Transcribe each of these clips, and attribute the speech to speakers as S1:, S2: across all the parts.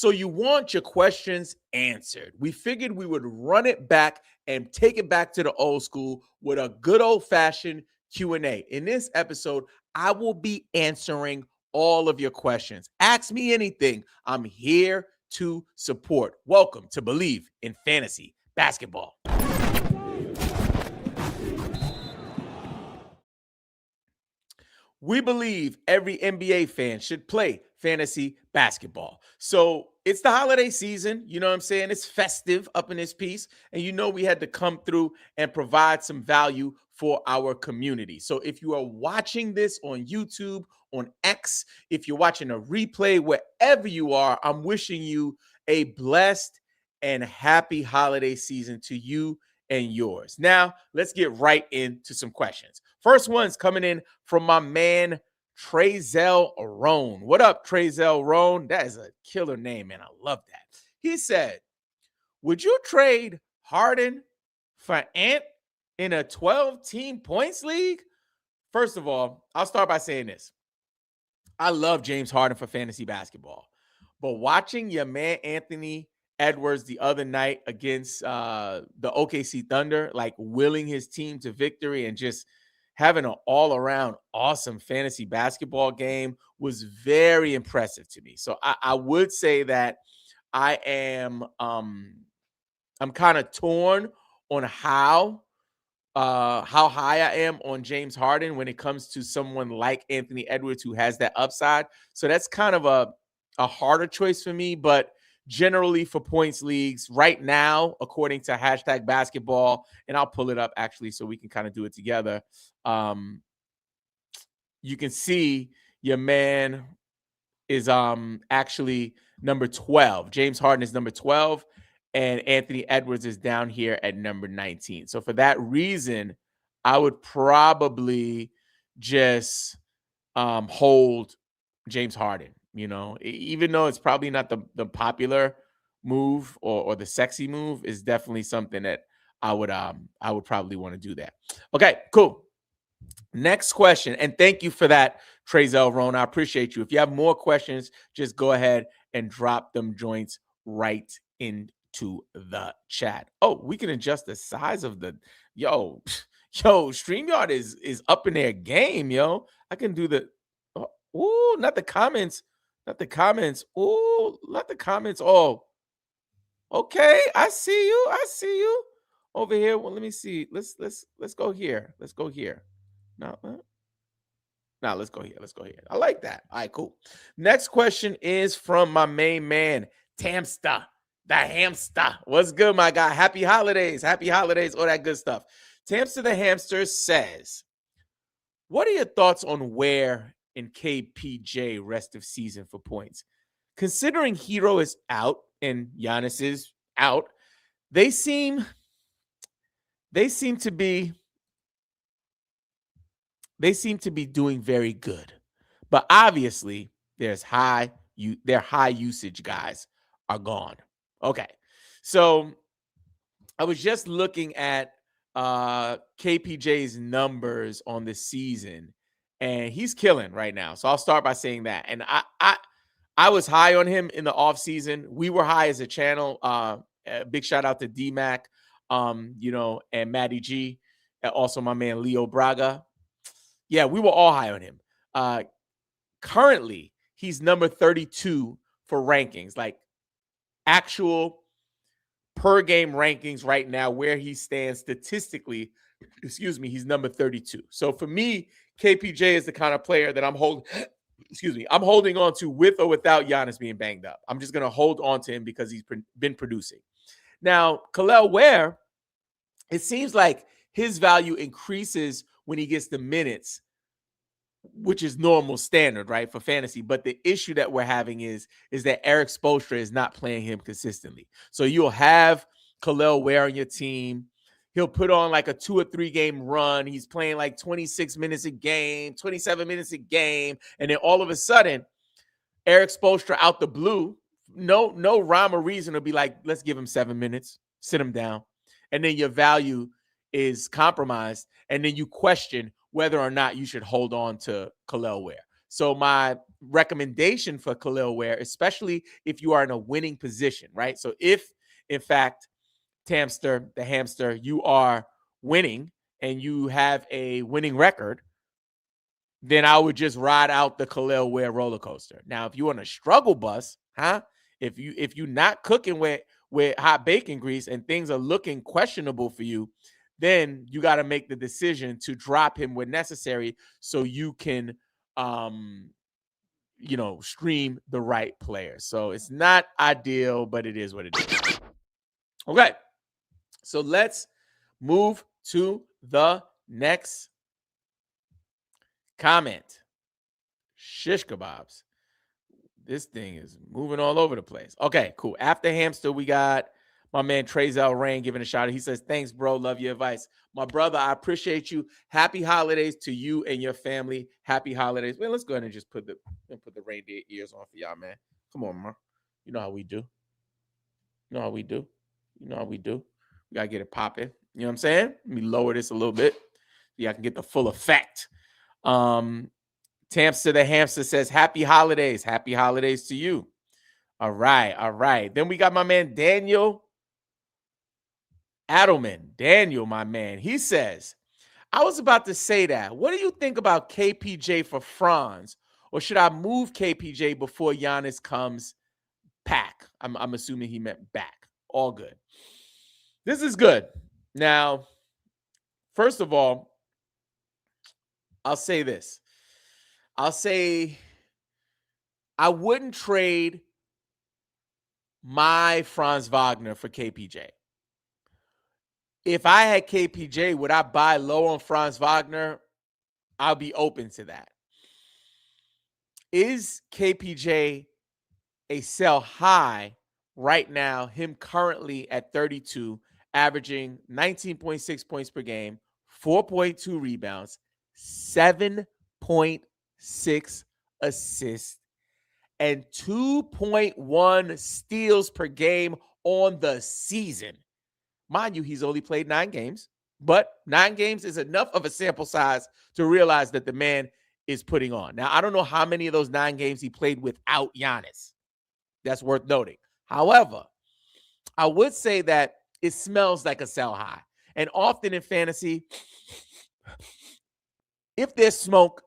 S1: So you want your questions answered. We figured we would run it back and take it back to the old school with a good old-fashioned Q&A. In this episode, I will be answering all of your questions. Ask me anything. I'm here to support. Welcome to Believe in Fantasy Basketball. We believe every NBA fan should play fantasy basketball. So it's the holiday season. You know what I'm saying? It's festive up in this piece. And you know we had to come through and provide some value for our community. So if you are watching this on YouTube, on X, if you're watching a replay, wherever you are, I'm wishing you a blessed and happy holiday season to you and yours. Now, let's get right into some questions. First one's coming in from my man, Treyzel Roan. What up, Treyzel Roan? That is a killer name, man. I love that. He said, would you trade Harden for Ant in a 12-team points league? First of all, I'll start by saying this. I love James Harden for fantasy basketball. But watching your man Anthony Edwards the other night against the OKC Thunder, like willing his team to victory and just having an all-around awesome fantasy basketball game was very impressive to me. So I would say that I am I'm kind of torn on how high I am on James Harden when it comes to someone like Anthony Edwards who has that upside. So that's kind of a harder choice for me, but generally for points leagues right now, according to hashtag basketball, and I'll pull it up actually so we can kind of do it together. You can see your man is actually number 12. James Harden is number 12, and Anthony Edwards is down here at number 19. So for that reason, I would probably just hold James Harden. You know, even though it's probably not the popular move or the sexy move, is definitely something that I would probably want to do that. Okay, cool. Next question, and thank you for that, Treyzel Roan. I appreciate you. If you have more questions, just go ahead and drop them joints right into the chat. Oh, we can adjust the size of the StreamYard is up in their game, yo. I can do the not the comments. Not the comments. Oh, not the comments. Oh, okay. I see you. I see you over here. Well, let me see. Let's go here. Let's go here. No, let's go here. Let's go here. I like that. All right, cool. Next question is from my main man, Tamsta, the hamster. What's good, my guy? Happy holidays. Happy holidays. All that good stuff. Tamsta the hamster says, what are your thoughts on where in KPJ rest of season for points? Considering Hero is out and Giannis is out, they seem to be doing very good. But obviously, their high usage guys are gone. Okay. So I was just looking at KPJ's numbers on this season, and he's killing right now. So I'll start by saying that. And I was high on him in the offseason. We were high as a channel. Big shout out to D-Mac, and Matty G, and also my man Leo Braga. Yeah, we were all high on him. Currently, he's number 32 for rankings, like actual per game rankings right now, where he stands statistically. He's number 32. So for me, KPJ is the kind of player that I'm holding on to with or without Giannis being banged up. I'm just going to hold on to him because he's been producing. Now, Kel'el Ware, it seems like his value increases when he gets the minutes, which is normal standard, right, for fantasy. But the issue that we're having is that Eric Spoelstra is not playing him consistently. So you'll have Kel'el Ware on your team. He'll put on like a 2 or 3 game run. He's playing like 26 minutes a game, 27 minutes a game. And then all of a sudden, Eric Spoelstra out the blue, no rhyme or reason will be like, let's give him 7 minutes, sit him down. And then your value is compromised. And then you question whether or not you should hold on to Kel'el Ware. So my recommendation for Khalil Ware, especially if you are in a winning position, right? So if, in fact, the hamster, you are winning and you have a winning record, then I would just ride out the Khalil Ware roller coaster. Now, if you're on a struggle bus, if you're not cooking with hot bacon grease and things are looking questionable for you, then you got to make the decision to drop him when necessary so you can stream the right player. So it's not ideal, but it is what it is. Okay. So let's move to the next comment. Shish kebabs. This thing is moving all over the place. Okay, cool. After hamster, we got my man Trezell Rain giving a shout out. He says, "Thanks, bro. Love your advice." My brother, I appreciate you. Happy holidays to you and your family. Happy holidays. Man, let's go ahead and just put the reindeer ears on for y'all, man. Come on, man. You know how we do. You know how we do. You know how we do. We got to get it popping. You know what I'm saying? Let me lower this a little bit so y'all can get the full effect. Tamster the hamster says, "Happy holidays." Happy holidays to you. All right. All right. Then we got my man Daniel Adelman. Daniel, my man. He says, "I was about to say that. What do you think about KPJ for Franz? Or should I move KPJ before Giannis comes back?" I'm assuming he meant back. All good. This is good. Now, first of all, I'll say this. I'll say I wouldn't trade my Franz Wagner for KPJ. If I had KPJ, would I buy low on Franz Wagner? I'll be open to that. Is KPJ a sell high right now? Him currently at 32, averaging 19.6 points per game, 4.2 rebounds, 7.6 assists, and 2.1 steals per game on the season. Mind you, he's only played 9 games, but 9 games is enough of a sample size to realize that the man is putting on. Now, I don't know how many of those 9 games he played without Giannis. That's worth noting. However, I would say that it smells like a sell high. And often in fantasy, if there's smoke,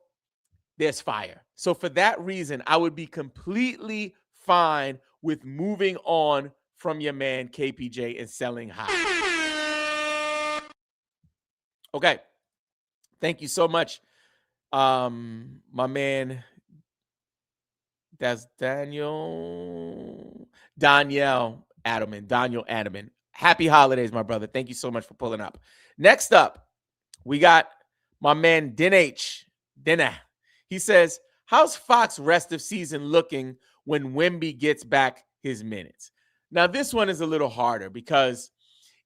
S1: there's fire. So for that reason, I would be completely fine with moving on from your man KPJ and selling high. Okay. Thank you so much. My man, that's Daniel Adelman. Happy holidays, my brother. Thank you so much for pulling up. Next up, we got my man Dinah. He says, "How's Fox rest of season looking when Wemby gets back his minutes?" Now, this one is a little harder because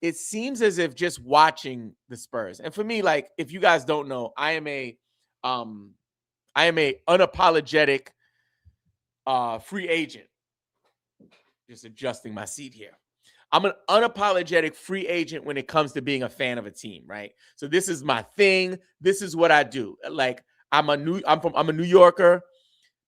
S1: it seems as if just watching the Spurs, and for me, like, if you guys don't know, I am a unapologetic free agent. Just adjusting my seat here. I'm an unapologetic free agent when it comes to being a fan of a team, right? So this is my thing. This is what I do. Like, I'm a New Yorker,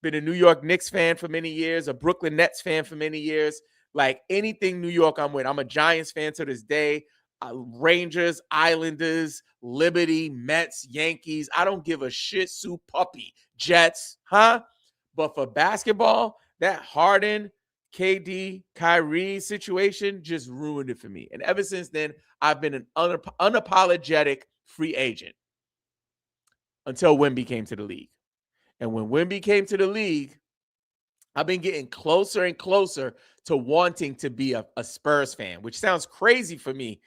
S1: been a New York Knicks fan for many years, a Brooklyn Nets fan for many years. Like, anything New York, I'm with. I'm a Giants fan to this day. Rangers, Islanders, Liberty, Mets, Yankees. I don't give a shit, soup puppy. Jets, But for basketball, that Harden, KD, Kyrie situation just ruined it for me. And ever since then, I've been an unapologetic free agent until Wemby came to the league. And when Wemby came to the league, I've been getting closer and closer to wanting to be a Spurs fan, which sounds crazy for me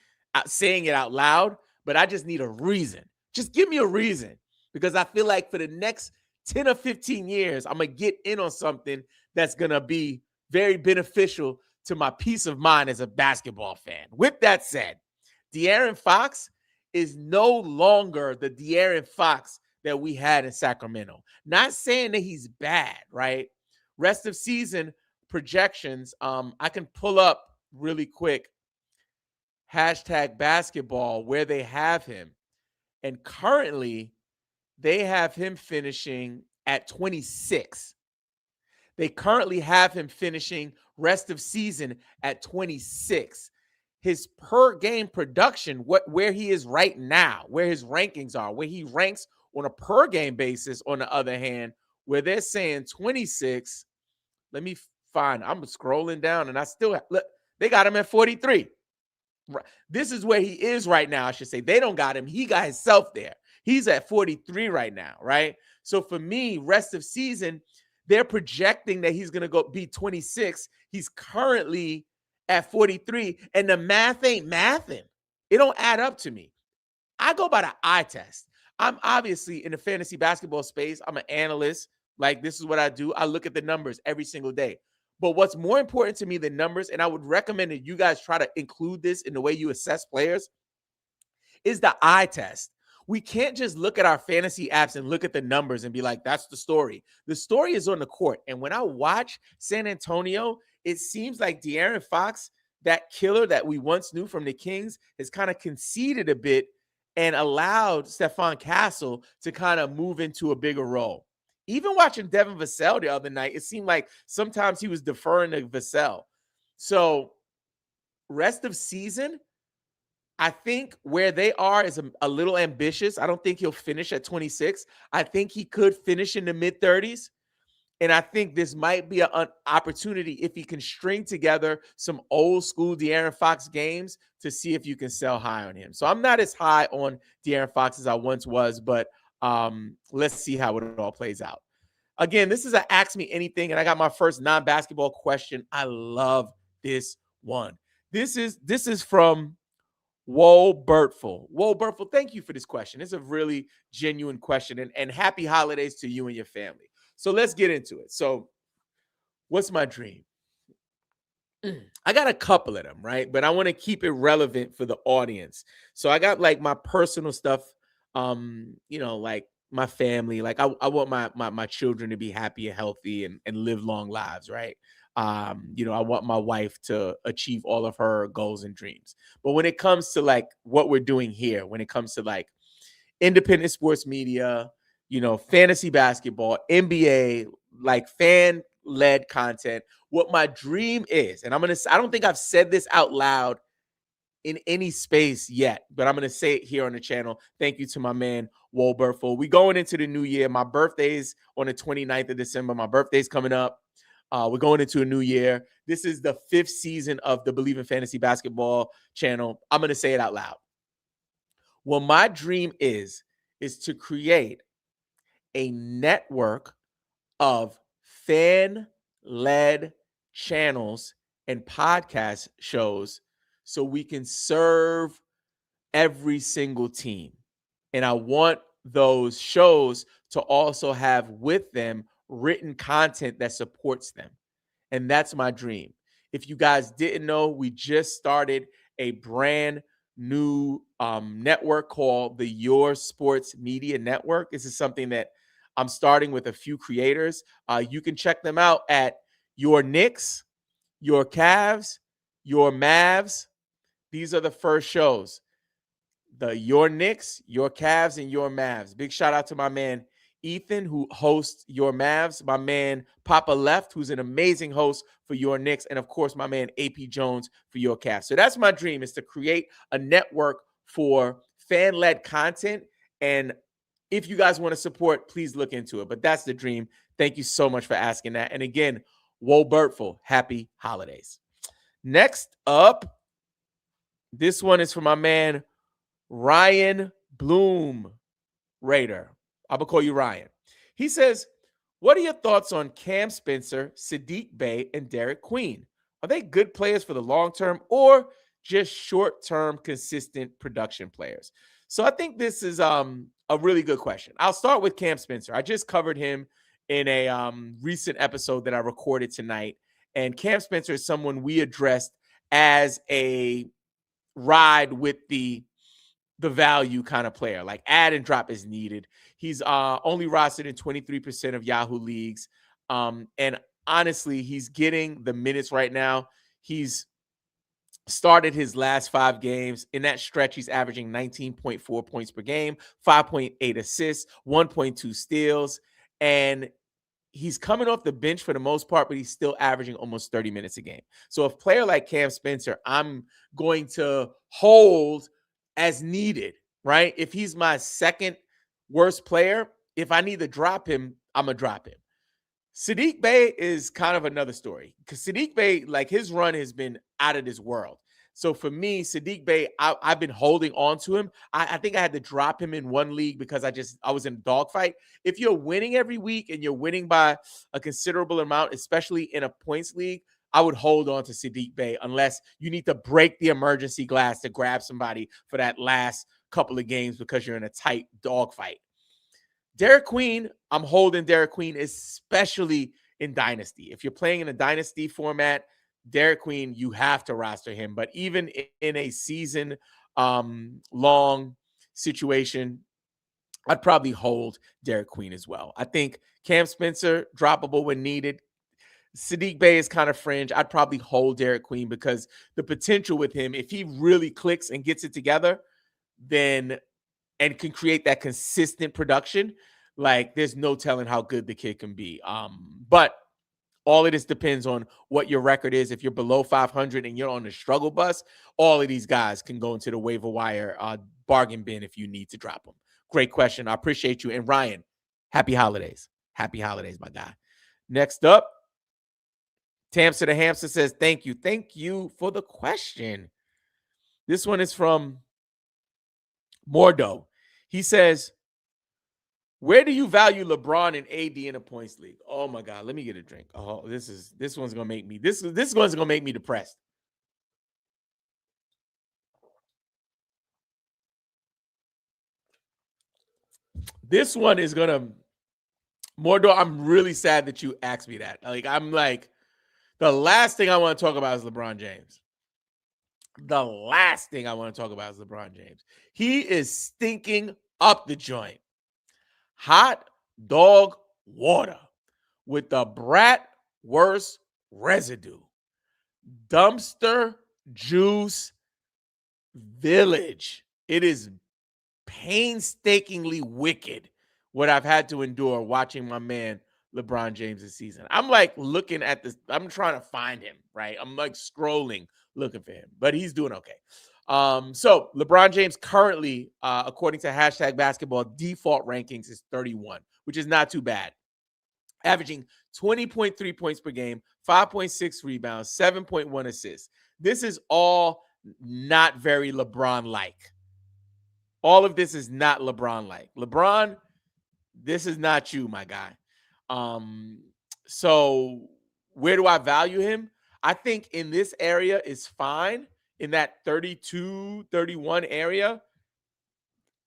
S1: saying it out loud, but I just need a reason. Just give me a reason, because I feel like for the next 10 or 15 years, I'm going to get in on something that's going to be very beneficial to my peace of mind as a basketball fan. With that said, De'Aaron Fox is no longer the De'Aaron Fox that we had in Sacramento. Not saying that he's bad, right? Rest of season projections, I can pull up really quick #basketball where they have him. And currently, they have him finishing at 26. They currently have him finishing rest of season at 26. His per game production, where he is right now, where his rankings are, where he ranks on a per game basis, on the other hand, where they're saying 26. Let me find. I'm scrolling down and I still look, they got him at 43. This is where he is right now, I should say. They don't got him. He got himself there. He's at 43 right now, right? So for me, rest of season, they're projecting that he's going to go be 26. He's currently at 43, and the math ain't mathing. It don't add up to me. I go by the eye test. I'm obviously in the fantasy basketball space. I'm an analyst. Like, this is what I do. I look at the numbers every single day. But what's more important to me than numbers, and I would recommend that you guys try to include this in the way you assess players, is the eye test. We can't just look at our fantasy apps and look at the numbers and be like, that's the story. The story is on the court. And when I watch San Antonio, it seems like De'Aaron Fox, that killer that we once knew from the Kings, has kind of conceded a bit and allowed Stephon Castle to kind of move into a bigger role. Even watching Devin Vassell the other night, it seemed like sometimes he was deferring to Vassell. So rest of season, I think where they are is a little ambitious. I don't think he'll finish at 26. I think he could finish in the mid-30s. And I think this might be an opportunity if he can string together some old school De'Aaron Fox games to see if you can sell high on him. So I'm not as high on De'Aaron Fox as I once was, but let's see how it all plays out. Again, this is a Ask Me Anything, and I got my first non-basketball question. I love this one. This is from Whoa Bertful. Whoa Bertful, thank you for this question. It's a really genuine question, and happy holidays to you and your family. So let's get into it. So what's my dream? I got a couple of them, right? But I want to keep it relevant for the audience. So I got like my personal stuff, like my family. Like I want my children to be happy and healthy and live long lives, right? I want my wife to achieve all of her goals and dreams. But when it comes to like what we're doing here, when it comes to like independent sports media, fantasy basketball, NBA, like fan-led content, what my dream is, and I don't think I've said this out loud in any space yet, but I'm going to say it here on the channel. Thank you to my man, Wolberful. We going into the new year. My birthday's on the 29th of December. My birthday's coming up. We're going into a new year. This is the 5th season of the Believe in Fantasy Basketball channel. I'm going to say it out loud. What my dream is to create a network of fan-led channels and podcast shows so we can serve every single team. And I want those shows to also have with them written content that supports them. And that's my dream. If you guys didn't know, we just started a brand new network called the Your Sports Media Network. This is something that I'm starting with a few creators. You can check them out at Your Knicks, Your Cavs, Your Mavs. These are the first shows. The Your Knicks, Your Cavs, and Your Mavs. Big shout out to my man Ethan, who hosts Your Mavs, my man Papa Left, who's an amazing host for Your Knicks, and of course, my man AP Jones for Your Cavs. So that's my dream, is to create a network for fan-led content. And if you guys want to support, please look into it. But that's the dream. Thank you so much for asking that. And again, Woe Bertful, happy holidays. Next up, this one is for my man Ryan Bloom Raider. I'm going to call you Ryan. He says, what are your thoughts on Cam Spencer, Sadiq Bey, and Derek Queen? Are they good players for the long term or just short-term consistent production players? So I think this is a really good question. I'll start with Cam Spencer. I just covered him in a recent episode that I recorded tonight. And Cam Spencer is someone we addressed as a ride with the value kind of player, like add and drop is needed. He's only rostered in 23% of Yahoo leagues. And honestly, he's getting the minutes right now. He's started his last 5 games. In that stretch, he's averaging 19.4 points per game, 5.8 assists, 1.2 steals. And he's coming off the bench for the most part, but he's still averaging almost 30 minutes a game. So a player like Cam Spencer, I'm going to hold as needed, right? If he's my second worst player, if I need to drop him, I'm going to drop him. Sadiq Bey is kind of another story because Sadiq Bey, like his run has been out of this world. So for me, Sadiq Bey, I've been holding on to him. I think I had to drop him in one league because I was in a dogfight. If you're winning every week and you're winning by a considerable amount, especially in a points league, I would hold on to Sadiq Bey unless you need to break the emergency glass to grab somebody for that last couple of games because you're in a tight dogfight. Derek Queen, I'm holding Derek Queen, especially in Dynasty. If you're playing in a Dynasty format, Derek Queen, you have to roster him. But even in a season long situation, I'd probably hold Derek Queen as well. I think Cam Spencer, droppable when needed. Sadiq Bey is kind of fringe. I'd probably hold Derek Queen because the potential with him, if he really clicks and gets it together, then and can create that consistent production, like there's no telling how good the kid can be. But all of this depends on what your record is. If you're below 500 and you're on the struggle bus, all of these guys can go into the waiver wire bargain bin if you need to drop them. Great question. I appreciate you. And Ryan, happy holidays. Happy holidays, my guy. Next up, Tamster the Hamster says, thank you. Thank you for the question. This one is from Mordo. He says, where do you value LeBron and AD in a points league? Oh my God, let me get a drink. Oh, this one's gonna make me this one's gonna make me depressed. This one is gonna Mordo. I'm really sad that you asked me that. I'm like, the last thing I want to talk about is LeBron James. The last thing I want to talk about is LeBron James. He is stinking up the joint. Hot dog water with the bratwurst residue. Dumpster juice village. It is painstakingly wicked what I've had to endure watching my man LeBron James this season. I'm like looking at this. I'm trying to find him, right? I'm like scrolling looking for him, but he's doing okay. So LeBron James currently, according to hashtag basketball default rankings, is 31, which is not too bad. Averaging 20.3 points per game, 5.6 rebounds, 7.1 assists. This is all not very LeBron-like. All of this is not LeBron-like. LeBron, this is not you, my guy. So where do I value him? I think in this area is fine. In that 32, 31 area,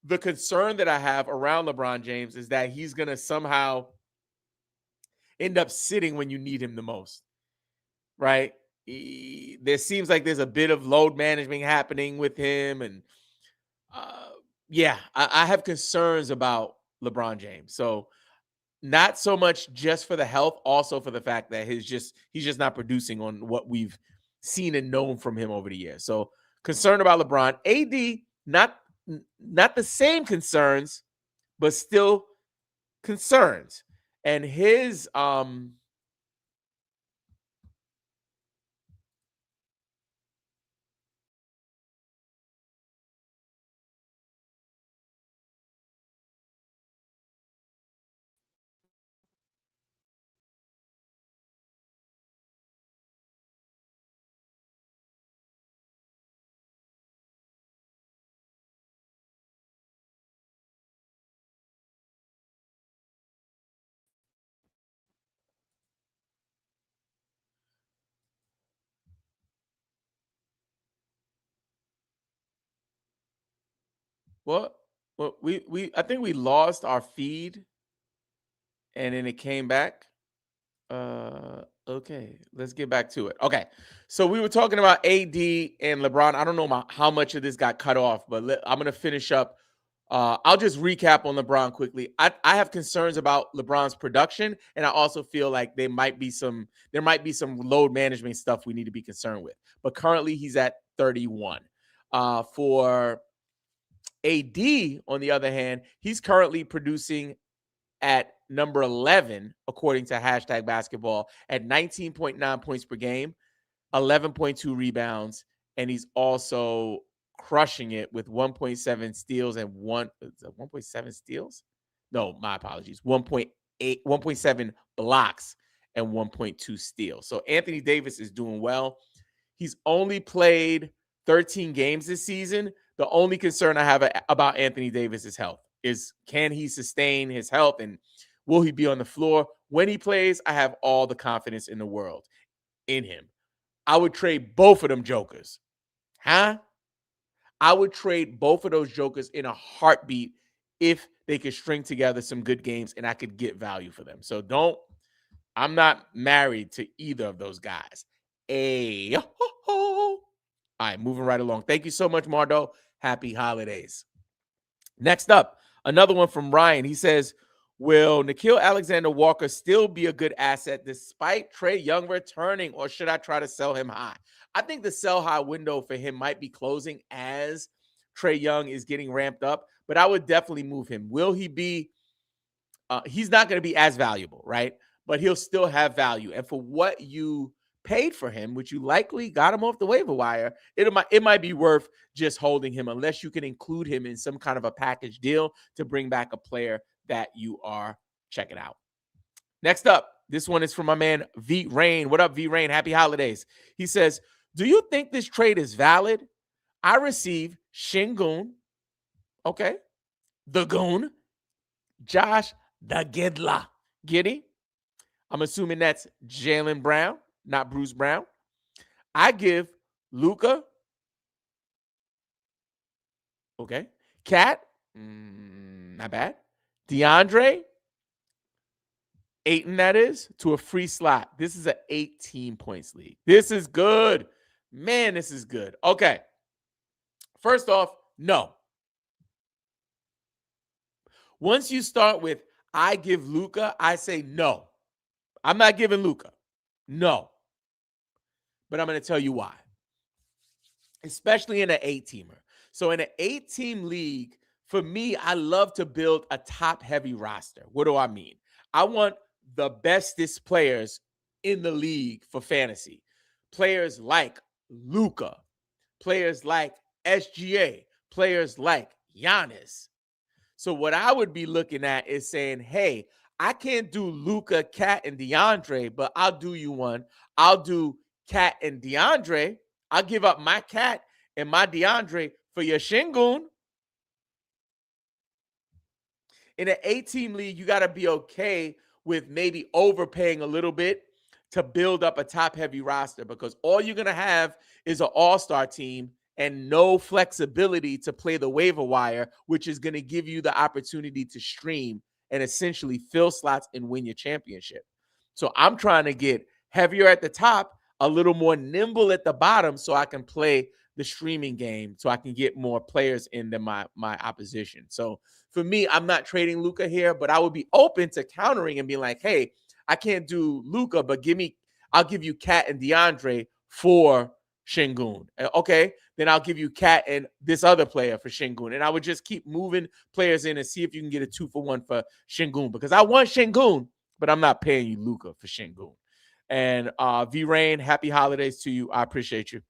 S1: the concern that I have around LeBron James is that he's going to somehow end up sitting when you need him the most, right? There seems like there's a bit of load management happening with him. And I have concerns about LeBron James. So not so much just for the health, also for the fact that he's just not producing on what we've seen and known from him over the years. So concerned about LeBron. AD, not the same concerns, but still concerns. And his well, we I think we lost our feed and then it came back. Okay, let's get back to it. Okay, so we were talking about AD and LeBron. I don't know how much of this got cut off, but I'm gonna finish up. I'll just recap on LeBron quickly. I have concerns about LeBron's production, and I also feel like there might be some load management stuff we need to be concerned with. But currently, he's at 31. For AD, on the other hand, he's currently producing at number 11, according to hashtag basketball, at 19.9 points per game, 11.2 rebounds, and he's also crushing it with 1.7 steals and 1.7 steals? No, my apologies. 1.7 blocks and 1.2 steals. So Anthony Davis is doing well. He's only played 13 games this season. The only concern I have about Anthony Davis' health is, can he sustain his health and will he be on the floor? When he plays, I have all the confidence in the world in him. I would trade both of them jokers. Huh? I would trade both of those jokers in a heartbeat if they could string together some good games and I could get value for them. So I'm not married to either of those guys. All right, moving right along. Thank you so much, Mardo. Happy holidays. Next up, another one from Ryan. He says, will Nickeil Alexander-Walker still be a good asset despite Trae Young returning, or should I try to sell him high? I think the sell high window for him might be closing as Trae Young is getting ramped up, but I would definitely move him. Will he be he's not going to be as valuable, right? But he'll still have value. And for what you paid for him, which you likely got him off the waiver wire, it might be worth just holding him unless you can include him in some kind of a package deal to bring back a player that you are checking out. Next up, this one is from my man V Rain. What up, V Rain? Happy holidays. He says, do you think this trade is valid? I receive Shingun, okay, the Goon, Josh the Gidla Giddy. I'm assuming that's Jaylen Brown, not Bruce Brown. I give Luka, okay, Cat, not bad. DeAndre, Ayton, that is, to a free slot. This is an 18 points league. This is good. Man, this is good. Okay. First off, no. Once you start with, I give Luka, I say no. I'm not giving Luka. No. But I'm going to tell you why. Especially in an 8-teamer. So in an 8-team league, for me, I love to build a top-heavy roster. What do I mean? I want the bestest players in the league for fantasy. Players like Luka, players like SGA, players like Giannis. So what I would be looking at is saying, hey, I can't do Luka, Cat, and DeAndre, but I'll do you one. I'll do Cat and DeAndre. I'll give up my Cat and my DeAndre for your Shingun. In an 8-team league, you got to be okay with maybe overpaying a little bit to build up a top-heavy roster, because all you're going to have is an all-star team and no flexibility to play the waiver wire, which is going to give you the opportunity to stream and essentially fill slots and win your championship. So I'm trying to get heavier at the top, a little more nimble at the bottom, so I can play the streaming game, so I can get more players into my opposition. So for me, I'm not trading Luka here, but I would be open to countering and being like, hey, I can't do Luka, but I'll give you Cat and DeAndre for Shingun. Okay, then I'll give you Cat and this other player for Shingun. And I would just keep moving players in and see if you can get a 2-for-1 for Shingun, because I want Shingun, but I'm not paying you Luka for Shingun. And V Rain, happy holidays to you. I appreciate you.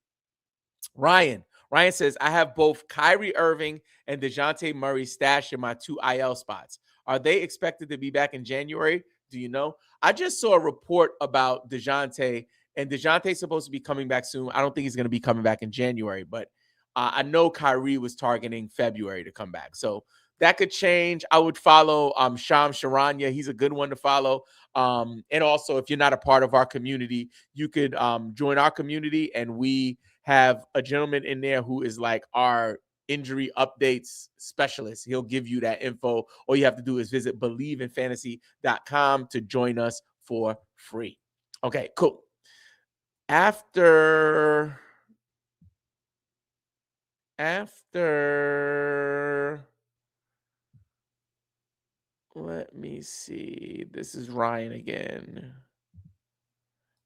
S1: Ryan says, I have both Kyrie Irving and DeJounte Murray stashed in my 2 IL spots. Are they expected to be back in January? Do you know? I just saw a report about DeJounte, and DeJounte's supposed to be coming back soon. I don't think he's going to be coming back in January, but I know Kyrie was targeting February to come back. So that could change. I would follow Sham Charania. He's a good one to follow. And also, if you're not a part of our community, you could join our community, and we have a gentleman in there who is like our injury updates specialist. He'll give you that info. All you have to do is visit believeinfantasy.com to join us for free. Okay, cool. After let me see. This is Ryan again.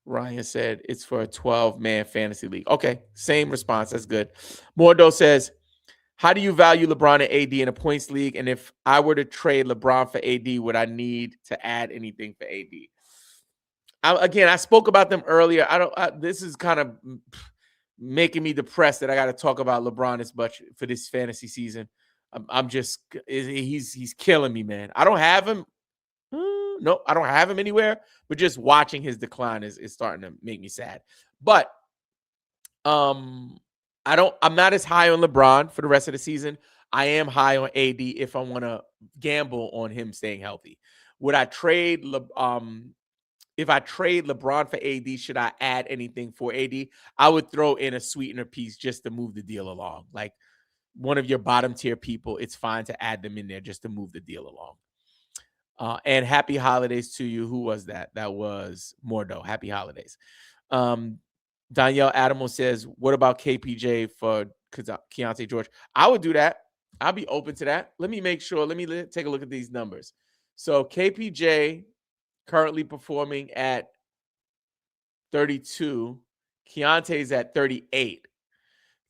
S1: Ryan said it's for a 12-man fantasy league. Okay, same response. That's good. Mordo says, How do you value LeBron and AD in a points league? And if I were to trade LeBron for AD, would I need to add anything for AD? Again, I spoke about them earlier. This is kind of making me depressed that I got to talk about LeBron as much for this fantasy season. I'm just he's killing me, man. I don't have him. No, I don't have him anywhere. But just watching his decline is starting to make me sad. But I'm not as high on LeBron for the rest of the season. I am high on AD if I want to gamble on him staying healthy. Would I trade if I trade LeBron for AD, should I add anything for AD? I would throw in a sweetener piece just to move the deal along. Like one of your bottom tier people, it's fine to add them in there just to move the deal along. And happy holidays to you. Who was that? That was Mordo. Happy holidays. Danielle Adamo says, what about KPJ for Keontae George? I would do that. I'll be open to that. Let me make sure. Let me take a look at these numbers. So KPJ currently performing at 32. Keontae's at 38.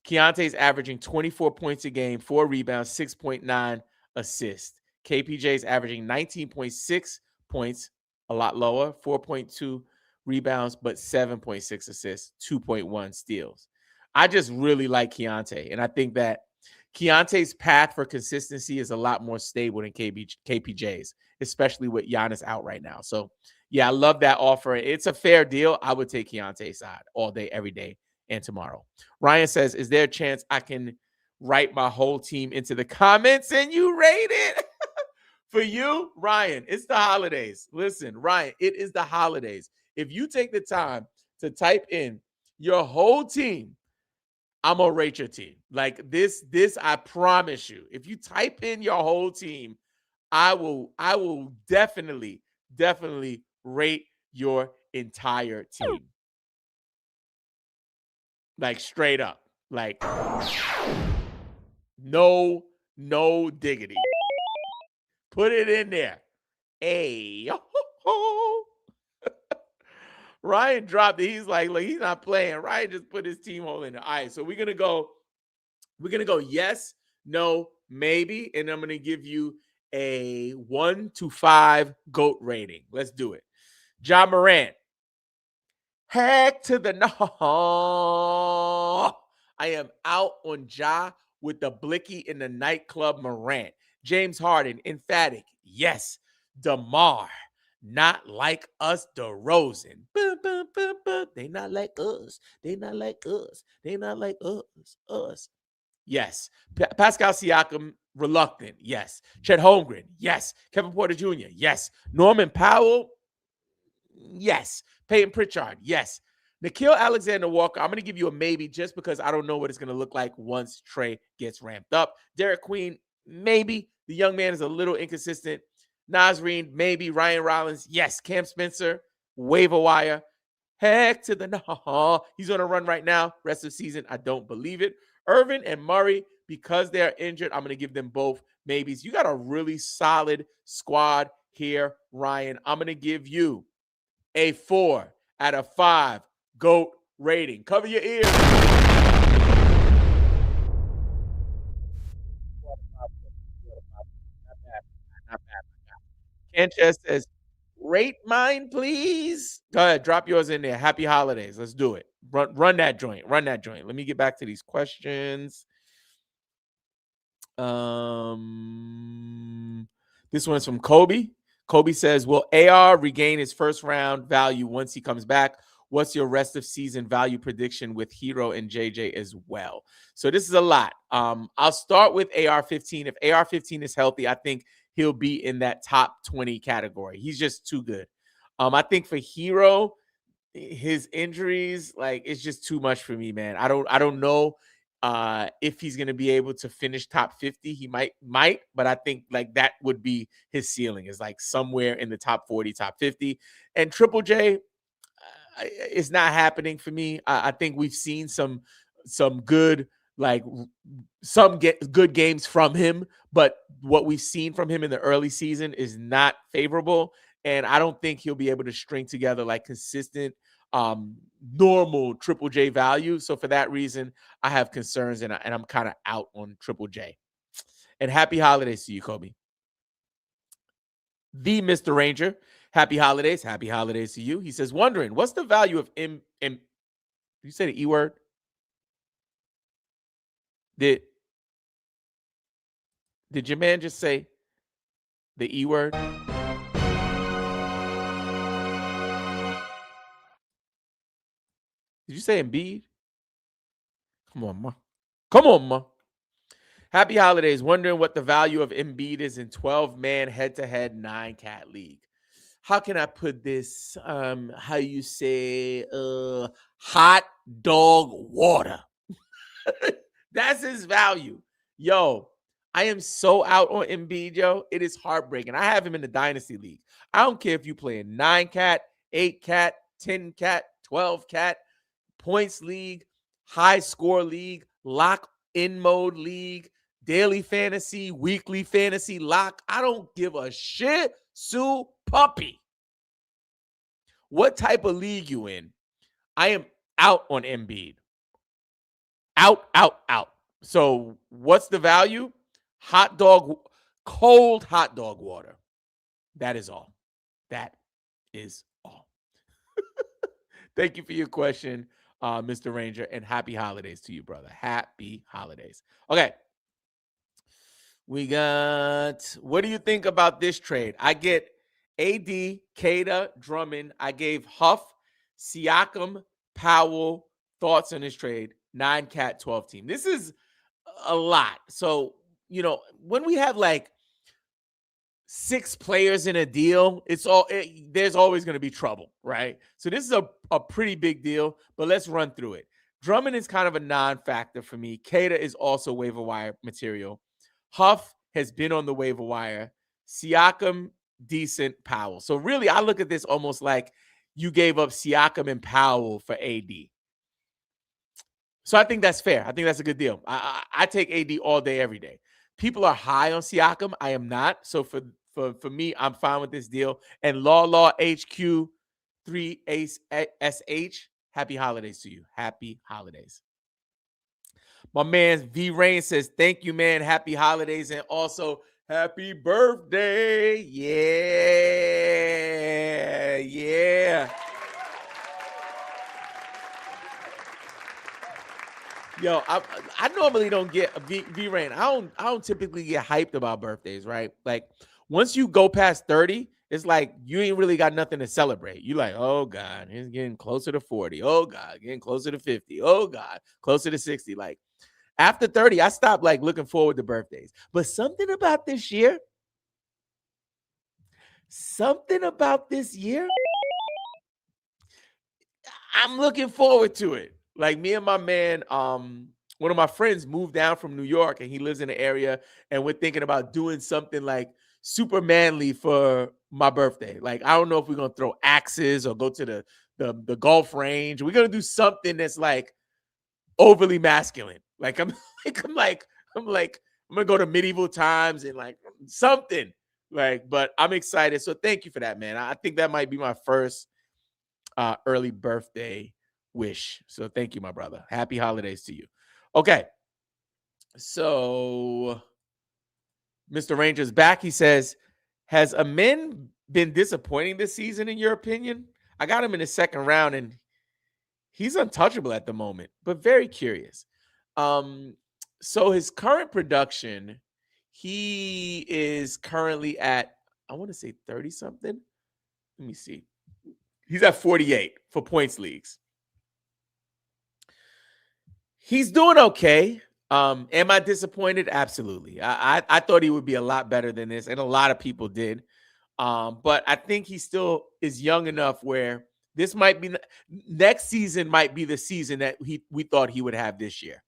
S1: Keontae's averaging 24 points a game, 4 rebounds, 6.9 assists. KPJ's averaging 19.6 points, a lot lower, 4.2 rebounds, but 7.6 assists, 2.1 steals. I just really like Keontae, and I think that Keontae's path for consistency is a lot more stable than KPJ's, especially with Giannis out right now. So, yeah, I love that offer. It's a fair deal. I would take Keontae's side all day, every day, and tomorrow. Ryan says, is there a chance I can write my whole team into the comments and you rate it? For you, Ryan, it's the holidays. Listen, Ryan, it is the holidays. If you take the time to type in your whole team, I'm gonna rate your team. Like this, I promise you. If you type in your whole team, I will definitely rate your entire team. Like straight up. Like no diggity. Put it in there. Hey, Ryan dropped it. He's like, he's not playing. Ryan just put his team hole in the ice. So we're gonna go yes, no, maybe, and I'm gonna give you a 1 to 5 GOAT rating. Let's do it. Ja Morant. Heck to the no. I am out on Ja with the blicky in the nightclub Morant. James Harden, emphatic. Yes. DeMar, not like us, DeRozan. They not like us. They not like us. They not like us. Us. Yes. Pascal Siakam, reluctant. Yes. Chet Holmgren. Yes. Kevin Porter Jr. Yes. Norman Powell. Yes. Peyton Pritchard. Yes. Nickeil Alexander-Walker, I'm going to give you a maybe just because I don't know what it's going to look like once Trey gets ramped up. Derek Queen, maybe. The young man is a little inconsistent. Nasreen, maybe. Ryan Rollins, yes. Cam Spencer, waiver wire. Heck to the no. He's on a run right now. Rest of the season, I don't believe it. Irvin and Murray, because they're injured, I'm going to give them both maybes. You got a really solid squad here, Ryan. I'm going to give you a 4 out of 5 GOAT rating. Cover your ears. Not bad. Sanchez says, rate mine, please. Go ahead, drop yours in there. Happy holidays. Let's do it. Run that joint. Run that joint. Let me get back to these questions. This one is from Kobe. Kobe says, will AR regain his first round value once he comes back? What's your rest of season value prediction with Hero and JJ as well? So this is a lot. I'll start with AR-15. If AR-15 is healthy, I think he'll be in that top 20 category. He's just too good. I think for Hero, his injuries, like it's just too much for me, man. I don't know if he's going to be able to finish top 50. He might, but I think like that would be his ceiling, is like somewhere in the top 40, top 50. And Triple J, it's not happening for me. I think we've seen some good, like good games from him, but what we've seen from him in the early season is not favorable. And I don't think he'll be able to string together like consistent normal Triple J value. So for that reason, I have concerns, and I'm kind of out on Triple J. And happy holidays to you, Kobe. The Mr. Ranger, happy holidays. Happy holidays to you. He says, wondering, what's the value of you say the E word? Did your man just say the E word? Did you say Embiid? Come on, ma. Come on, ma. Happy holidays. Wondering what the value of Embiid is in 12-man head-to-head 9-cat league. How can I put this? How you say hot dog water. That's his value. Yo, I am so out on Embiid, yo. It is heartbreaking. I have him in the Dynasty League. I don't care if you play in 9-cat, 8-cat, 10-cat, 12-cat, points league, high score league, lock in mode league, daily fantasy, weekly fantasy lock. I don't give a shit, Sue Puppy. What type of league you in? I am out on Embiid. Out, out, out. So what's the value? Cold hot dog water. That is all. That is all. Thank you for your question, Mr. Ranger, and happy holidays to you, brother. Happy holidays. Okay. We got, what do you think about this trade? I get AD, Kada, Drummond. I gave Huff, Siakam, Powell. Thoughts on this trade? 9-cat, 12 team. This is a lot. So, when we have like 6 players in a deal, there's always going to be trouble, right? So this is a pretty big deal, but let's run through it. Drummond is kind of a non-factor for me. Kada is also waiver wire material. Huff has been on the waiver wire. Siakam, decent. Powell. So really, I look at this almost like you gave up Siakam and Powell for AD. So I think that's fair. I think that's a good deal. I take AD all day, every day. People are high on Siakam. I am not. So for me, I'm fine with this deal. And Law HQ 3 Ace SH. Happy holidays to you. Happy holidays. My man V Rain says, thank you, man. Happy holidays. And also happy birthday. Yeah. Yeah. Yo, I normally don't get V Rain. I don't typically get hyped about birthdays, right? Like once you go past 30, it's like you ain't really got nothing to celebrate. You like, oh God, it's getting closer to 40. Oh God, getting closer to 50. Oh God, closer to 60. Like after 30, I stopped like looking forward to birthdays. But something about this year, I'm looking forward to it. Like me and my man, one of my friends moved down from New York and he lives in the area, and we're thinking about doing something like super manly for my birthday. Like, I don't know if we're gonna throw axes or go to the golf range. We're gonna do something that's like overly masculine. Like I'm gonna go to medieval times and like something. Like, but I'm excited. So thank you for that, man. I think that might be my first early birthday wish. So thank you, my brother. Happy holidays to you. Okay. So Mr. Ranger's back. He says, has Amin been disappointing this season, in your opinion? I got him in the second round, and he's untouchable at the moment, but very curious. So his current production, he is currently at, I want to say 30-something. Let me see. He's at 48 for points leagues. He's doing okay. Am I disappointed? Absolutely. I thought he would be a lot better than this, and a lot of people did. But I think he still is young enough where this might be next season might be the season that we thought he would have this year.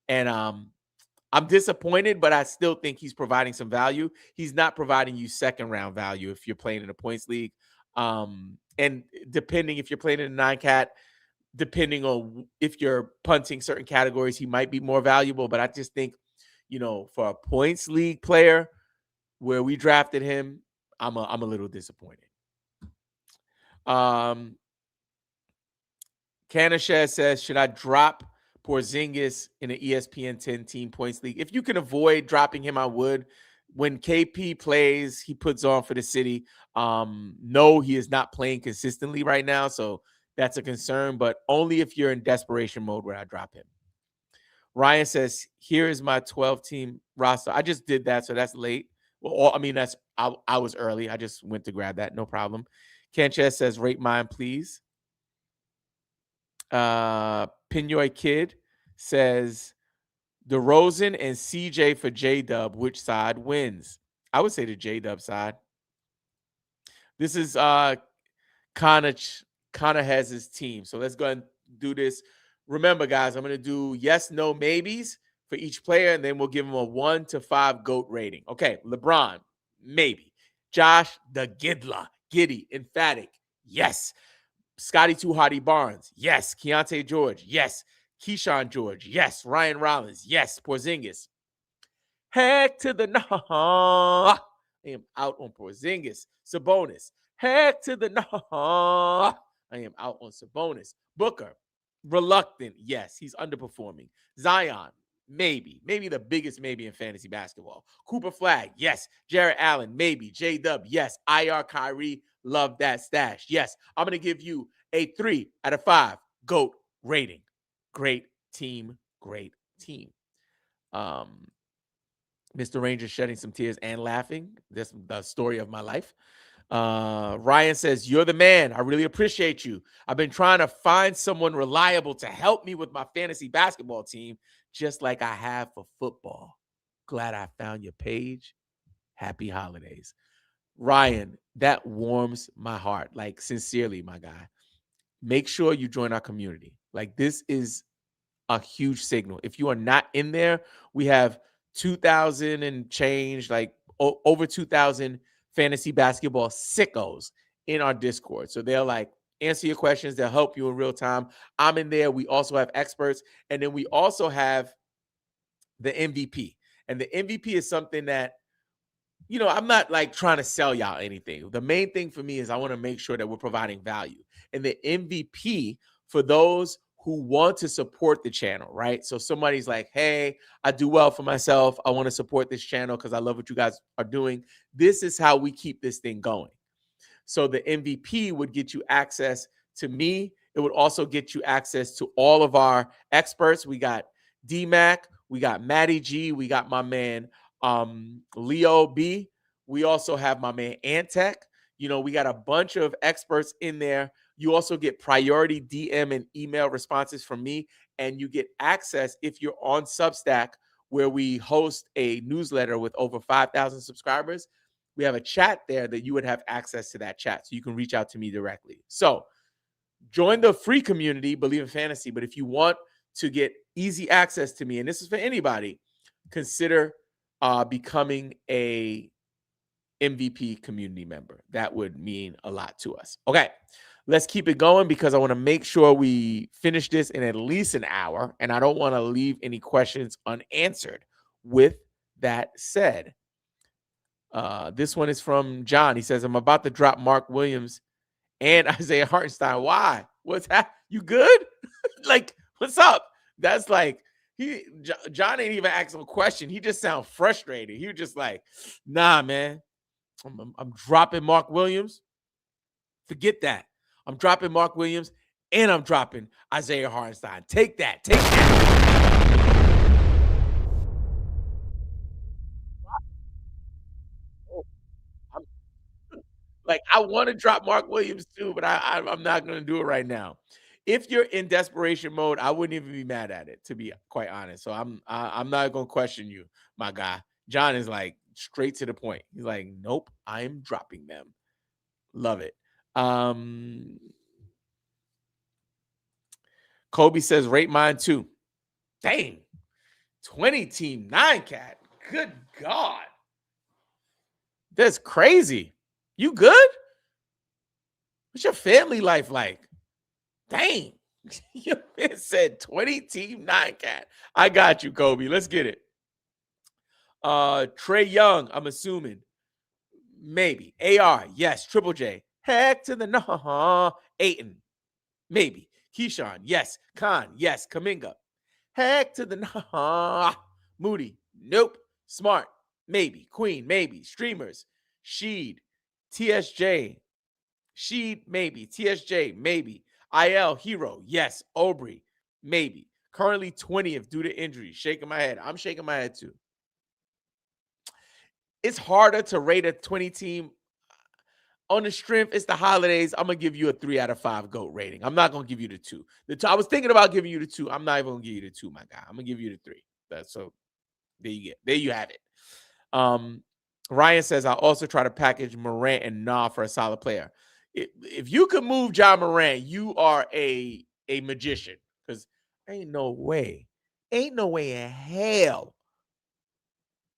S1: And I'm disappointed, but I still think he's providing some value. He's not providing you second round value if you're playing in a points league. And depending if you're playing in a 9-cat, depending on if you're punting certain categories, he might be more valuable. But I just think, for a points league player where we drafted him, I'm a little disappointed. Kanashev says, should I drop Porzingis in an ESPN 10 team points league? If you can avoid dropping him, I would. When KP plays, he puts on for the city. No, he is not playing consistently right now, so that's a concern, but only if you're in desperation mode where I drop him. Ryan says, here is my 12-team roster. I just did that, so that's late. Well, I mean, I was early. I just went to grab that. No problem. Kanchez says, rate mine, please. Pinoy Kid says, DeRozan and CJ for J-Dub. Which side wins? I would say the J-Dub side. This is Connor has his team. So let's go ahead and do this. Remember, guys, I'm going to do yes, no, maybes for each player, and then we'll give them a 1 to 5 GOAT rating. Okay, LeBron, maybe. Josh, the Gidla, Giddy, emphatic, yes. Scotty Too Hottie Barnes, yes. Keontae George, yes. Keyshawn George, yes. Ryan Rollins, yes. Porzingis. Heck to the no. I am out on Porzingis. Sabonis. Heck to the no. I am out on Sabonis. Booker. Reluctant. Yes, he's underperforming. Zion. Maybe. Maybe the biggest maybe in fantasy basketball. Cooper Flag. Yes. Jarrett Allen. Maybe. J-Dub. Yes. IR Kyrie. Love that stash. Yes. I'm going to give you a 3 out of 5 GOAT rating. Great team. Great team. Mr. Ranger shedding some tears and laughing. That's the story of my life. Ryan says, you're the man. I really appreciate you. I've been trying to find someone reliable to help me with my fantasy basketball team, just like I have for football. Glad I found your page. Happy holidays. Ryan, that warms my heart. Like, sincerely, my guy. Make sure you join our community. Like, this is a huge signal. If you are not in there, we have 2,000 and change, like over 2,000 fantasy basketball sickos in our Discord. So they'll like answer your questions. They'll help you in real time. I'm in there. We also have experts. And then we also have the MVP. And the MVP is something that, you know, I'm not like trying to sell y'all anything. The main thing for me is I want to make sure that we're providing value. And the MVP for those who want to support the channel, right? So somebody's like, hey, I do well for myself. I want to support this channel because I love what you guys are doing. This is how we keep this thing going. So the MVP would get you access to me. It would also get you access to all of our experts. We got D-Mac, we got Matty G, we got my man Leo B. We also have my man Antec. You know, we got a bunch of experts in there. You also get priority DM and email responses from me, and you get access if you're on Substack, where we host a newsletter with over 5,000 subscribers. We have a chat there that you would have access to that chat, so you can reach out to me directly. So join the free community, Believe in Fantasy. But if you want to get easy access to me, and this is for anybody, consider becoming a MVP community member. That would mean a lot to us. Okay, let's keep it going because I want to make sure we finish this in at least an hour, and I don't want to leave any questions unanswered. With that said, this one is from John. He says, I'm about to drop Mark Williams and Isaiah Hartenstein. Why? What's that? You good? Like, what's up? That's like, John ain't even asking a question. He just sounds frustrated. He was just like, nah, man. I'm dropping Mark Williams. Forget that. I'm dropping Mark Williams and I'm dropping Isaiah Hartenstein. Take that. Take that. Like, I want to drop Mark Williams too, but I'm not going to do it right now. If you're in desperation mode, I wouldn't even be mad at it, to be quite honest. So I'm not going to question you, my guy. John is like straight to the point. He's like, nope, I'm dropping them. Love it. Kobe says, rate mine too. Dang. 20 team 9 cat. Good God. That's crazy. You good? What's your family life like? Dang. Your man said 20 team 9 cat. I got you, Kobe. Let's get it. Trey Young, I'm assuming. Maybe. AR, yes. Triple J. Heck to the no. Aiton. Maybe. Keyshawn, yes. Khan, yes. Kaminga. Heck to the nah. Moody, nope. Smart, maybe. Queen, maybe. Streamers, Sheed, TSJ, Sheed, maybe. TSJ, maybe. IL, Hero, yes. Aubrey, maybe. Currently 20th due to injury. Shaking my head. I'm shaking my head too. It's harder to rate a 20 team on the strength. It's the holidays. I'm gonna give you a 3 out of 5 GOAT rating. I'm not gonna give you the 2. I was thinking about giving you the 2. I'm not even gonna give you the 2, my guy. I'm gonna give you the 3. So there you have it. Ryan says I also try to package Morant and Nah for a solid player. If you could move John Morant, you are a magician. Because ain't no way in hell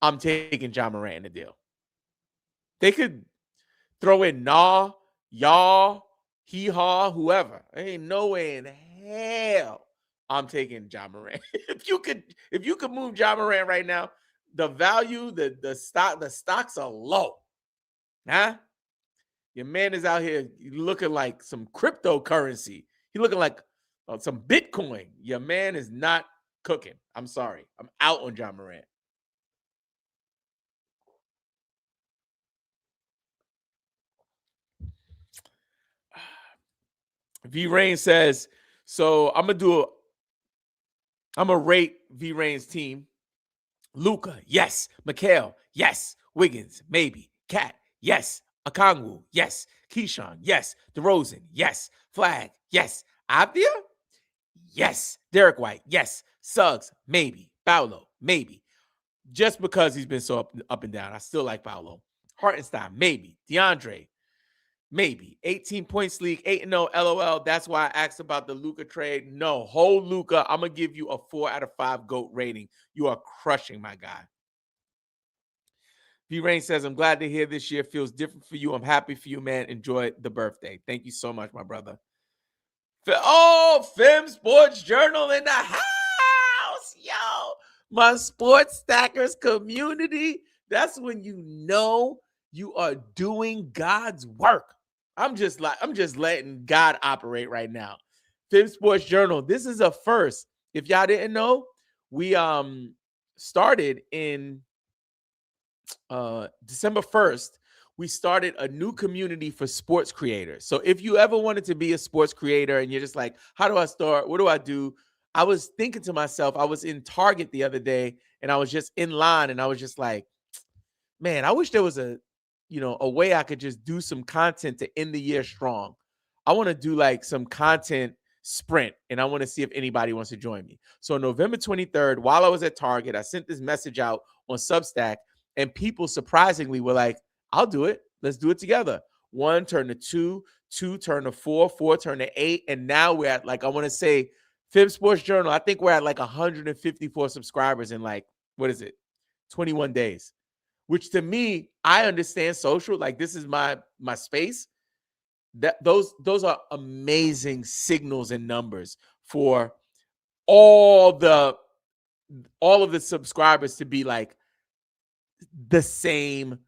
S1: I'm taking John Morant in the deal. They could throw in Nah, y'all, hee haw, whoever. Ain't no way in hell I'm taking John Morant. if you could move John Morant right now, the value, the stocks are low. Huh? Your man is out here looking like some cryptocurrency. He looking like some Bitcoin. Your man is not cooking. I'm sorry. I'm out on John Morant. V Rain says, so I'm gonna rate V Rain's team. Luca, yes. Mikhail, yes. Wiggins, maybe. Cat, yes. Okongwu, yes. Keyshawn, yes. DeRozan, yes. Flag, yes. Abdia, yes. Derek White, yes. Suggs, maybe. Paolo, maybe. Just because he's been so up and down. I still like Paolo. Hartenstein, maybe. DeAndre, maybe. 18 points league, 8-0 LOL. That's why I asked about the Luca trade. No, hold Luca. I'm going to give you a 4 out of 5 GOAT rating. You are crushing, my guy. V Rain says, I'm glad to hear this year feels different for you. I'm happy for you, man. Enjoy the birthday. Thank you so much, my brother. Fem Sports Journal in the house. Yo, my sports stackers community. That's when you know you are doing God's work. I'm just letting God operate right now. Fem Sports Journal. This is a first. If y'all didn't know, we started in December 1st, we started a new community for sports creators. So if you ever wanted to be a sports creator and you're just like, how do I start? What do I do? I was thinking to myself, I was in Target the other day and I was just in line and I was just like, man, I wish there was a way I could just do some content to end the year strong. I want to do like some content sprint and I want to see if anybody wants to join me. So November 23rd, while I was at Target, I sent this message out on Substack and people surprisingly were like, I'll do it. Let's do it together. 1 turned to 2, 2 turned to 4, 4 turned to 8. And now we're at like, I want to say Fib Sports Journal. I think we're at like 154 subscribers in like, 21 days. Which to me, I understand social. Like this is my space. That those are amazing signals and numbers for all of the subscribers to be like the same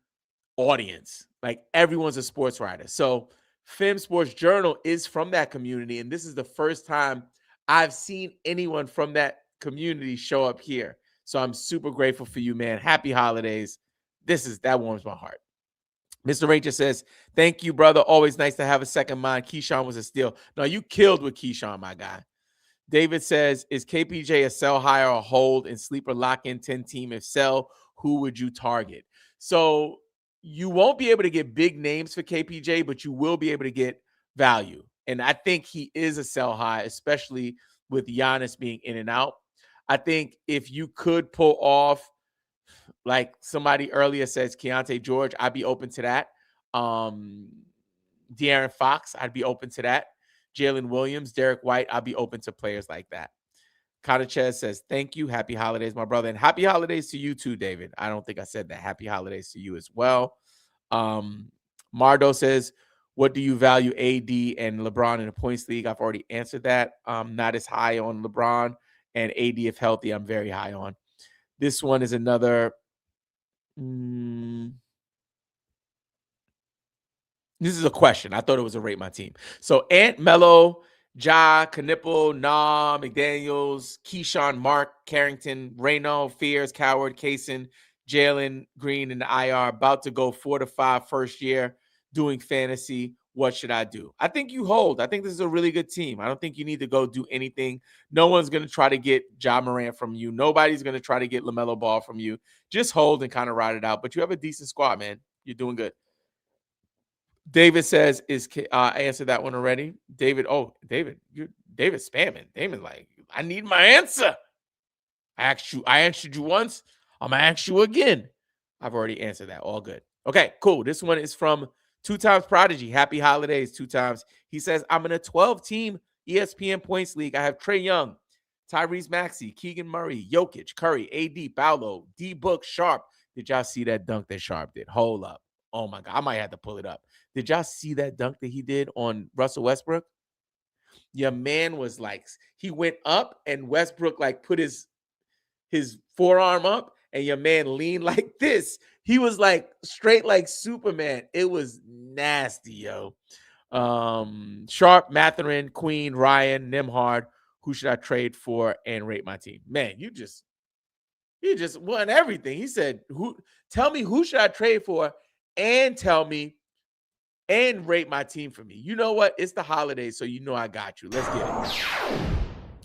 S1: audience. Like everyone's a sports writer. So Fem Sports Journal is from that community. And this is the first time I've seen anyone from that community show up here. So I'm super grateful for you, man. Happy holidays. That warms my heart. Mr. Ranger says, thank you, brother. Always nice to have a second mind. Keyshawn was a steal. No, you killed with Keyshawn, my guy. David says, is KPJ a sell high or a hold and sleeper lock in 10 team? If sell, who would you target? So you won't be able to get big names for KPJ, but you will be able to get value. And I think he is a sell high, especially with Giannis being in and out. I think if you could pull off, like somebody earlier says, Keontae George, I'd be open to that. De'Aaron Fox, I'd be open to that. Jalen Williams, Derek White, I'd be open to players like that. Kadachez says, thank you. Happy holidays, my brother. And happy holidays to you too, David. I don't think I said that. Happy holidays to you as well. Mardo says, what do you value AD and LeBron in the points league? I've already answered that. Not as high on LeBron, and AD, if healthy, I'm very high on. This one is another. This is a question. I thought it was a rate my team. So Ant Mello, Ja, Knipple, Nah, McDaniels, Keyshawn, Mark, Carrington, Reno, Fears, Coward, Kaysen, Jalen, Green, and the IR about to go 4 to 5 first year doing fantasy. What should I do? I think you hold. I think this is a really good team. I don't think you need to go do anything. No one's going to try to get Ja Morant from you. Nobody's going to try to get LaMelo Ball from you. Just hold and kind of ride it out. But you have a decent squad, man. You're doing good. David says, I answered that one already. David David spamming. David like, I need my answer. I answered you once. I'm gonna ask you again. I've already answered that. All good. Okay, cool. This one is from 2 times Prodigy. Happy holidays, 2 times. He says, I'm in a 12-team ESPN points league. I have Trae Young, Tyrese Maxey, Keegan Murray, Jokic, Curry, AD, Paolo, D Book, Sharp. Did y'all see that dunk that Sharp did? Hold up. Oh my God. I might have to pull it up. Did y'all see that dunk that he did on Russell Westbrook? Your man was like, he went up and Westbrook like put his forearm up and your man leaned like this. He was like straight like Superman. It was nasty, yo. Sharp, Matherin, Queen, Ryan, Nimhard. Who should I trade for and rate my team? Man, you just won everything. He said, tell me who should I trade for and tell me and rate my team for me. You know what? It's the holidays, so you know I got you. Let's get it.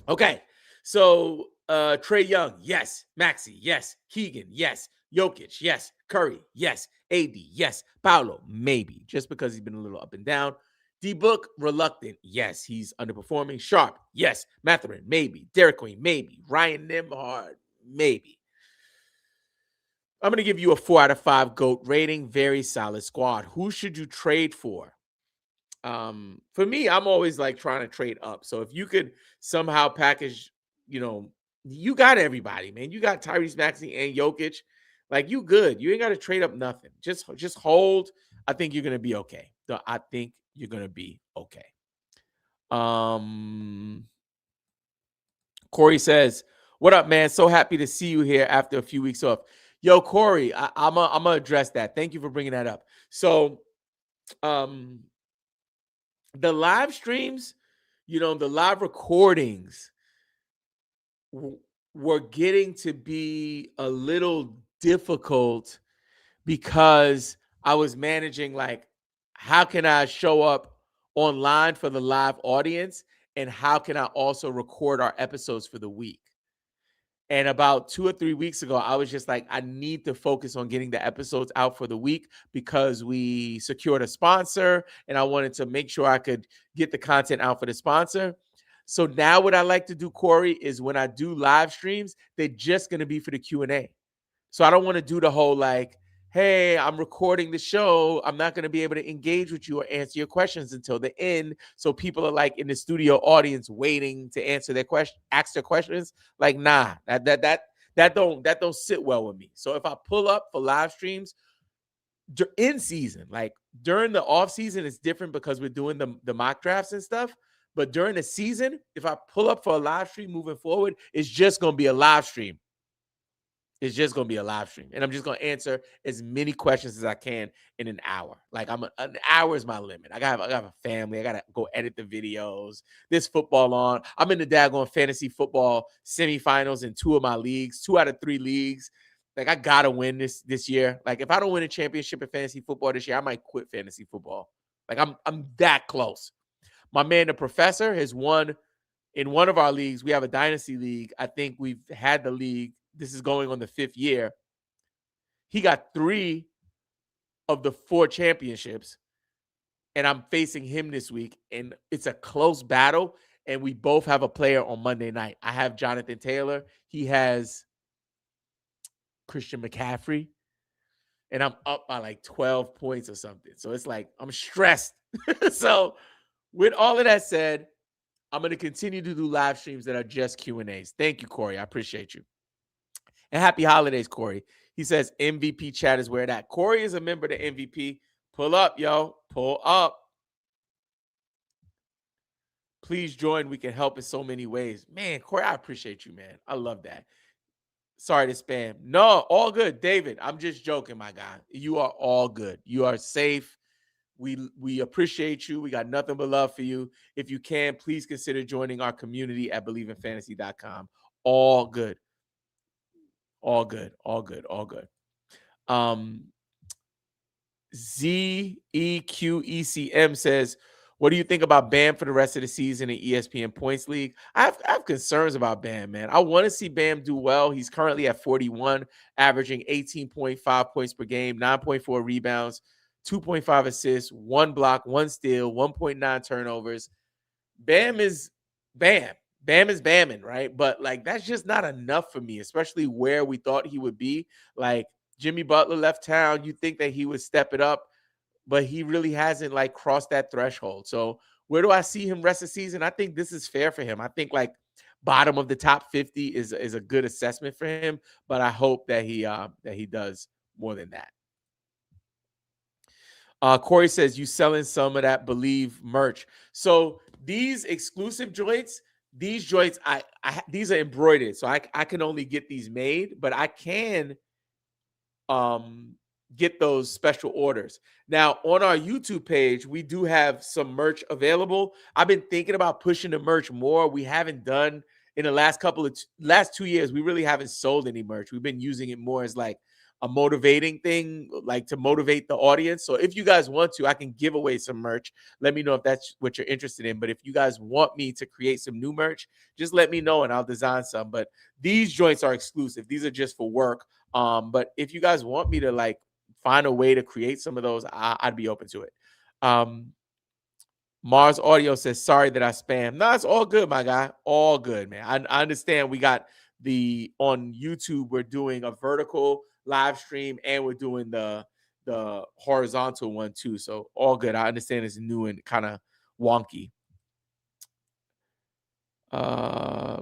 S1: Okay. So Trae Young, yes. Maxey, yes. Keegan, yes. Jokic, yes. Curry, yes. AD, yes. Paolo, maybe, just because he's been a little up and down. D-Book, reluctant, yes. He's underperforming. Sharp, yes. Matherin, maybe. Derek Queen, maybe. Ryan Nimhard, maybe. I'm going to give you a 4 out of 5 GOAT rating. Very solid squad. Who should you trade for? For me, I'm always like trying to trade up. So if you could somehow package, you got everybody, man. You got Tyrese Maxey and Jokic. Like, you good. You ain't got to trade up nothing. Just hold. I think you're going to be okay. I think you're going to be okay. Corey says, what up, man? So happy to see you here after a few weeks off. Yo, Corey, I'm gonna address that. Thank you for bringing that up. So, the live streams, the live recordings were getting to be a little difficult because I was managing, like, how can I show up online for the live audience, and how can I also record our episodes for the week? And about 2 or 3 weeks ago, I was just like, I need to focus on getting the episodes out for the week because we secured a sponsor and I wanted to make sure I could get the content out for the sponsor. So now what I like to do, Corey, is when I do live streams, they're just going to be for the Q&A. So I don't want to do the whole like, hey, I'm recording the show. I'm not going to be able to engage with you or answer your questions until the end. So people are like in the studio audience waiting to answer their ask their questions. Like, nah, that don't sit well with me. So if I pull up for live streams in season, like during the off season, it's different because we're doing the mock drafts and stuff. But during the season, if I pull up for a live stream moving forward, it's just going to be a live stream. It's just going to be a live stream. And I'm just going to answer as many questions as I can in an hour. Like an hour is my limit. I got a family. I got to go edit the videos. There's football on. I'm in the daggone fantasy football semifinals in 2 of my leagues, 2 out of 3 leagues. Like, I got to win this year. Like, if I don't win a championship in fantasy football this year, I might quit fantasy football. Like, I'm that close. My man, the professor, has won in one of our leagues. We have a dynasty league. I think we've had the league. This is going on the 5th year. He got 3 of the 4 championships, and I'm facing him this week, and it's a close battle, and we both have a player on Monday night. I have Jonathan Taylor. He has Christian McCaffrey, and I'm up by like 12 points or something. So it's like I'm stressed. So with all of that said, I'm going to continue to do live streams that are just Q&As. Thank you, Corey. I appreciate you. And happy holidays, Corey. He says MVP chat is where that. Corey is a member of the MVP. Pull up, yo. Pull up. Please join. We can help in so many ways. Man, Corey, I appreciate you, man. I love that. Sorry to spam. No, all good. David, I'm just joking, my guy. You are all good. You are safe. We appreciate you. We got nothing but love for you. If you can, please consider joining our community at believeinfantasy.com. All good. All good. All good. All good. Um, ZEQECM says, what do you think about Bam for the rest of the season in ESPN Points League? I have concerns about Bam, man. I want to see Bam do well. He's currently at 41, averaging 18.5 points per game, 9.4 rebounds, 2.5 assists, one block, one steal, 1.9 turnovers. Bam is Bam. Bam is bamming, right? But like that's just not enough for me, especially where we thought he would be. Like Jimmy Butler left town, you think that he would step it up, but he really hasn't like crossed that threshold. So where do I see him rest of the season? I think this is fair for him. I think like bottom of the top 50 is a good assessment for him, but I hope that he does more than that. Corey says you selling some of that Believe merch. So these exclusive joints, these joints, these are embroidered, so I can only get these made, but I can get those special orders. Now, on our YouTube page, we do have some merch available. I've been thinking about pushing the merch more. We haven't done in the last 2 years, we really haven't sold any merch. We've been using it more as like a motivating thing, like to motivate the audience. So if you guys want to, I can give away some merch. Let me know if that's what you're interested in. But if you guys want me to create some new merch, just let me know and I'll design some. But these joints are exclusive. These are just for work. But if you guys want me to like find a way to create some of those, I'd be open to it. Mars Audio says, sorry that I spam. No, it's all good, my guy. All good, man. I understand we got on YouTube, we're doing a vertical live stream and we're doing the horizontal one too. So all good. I understand it's new and kind of wonky.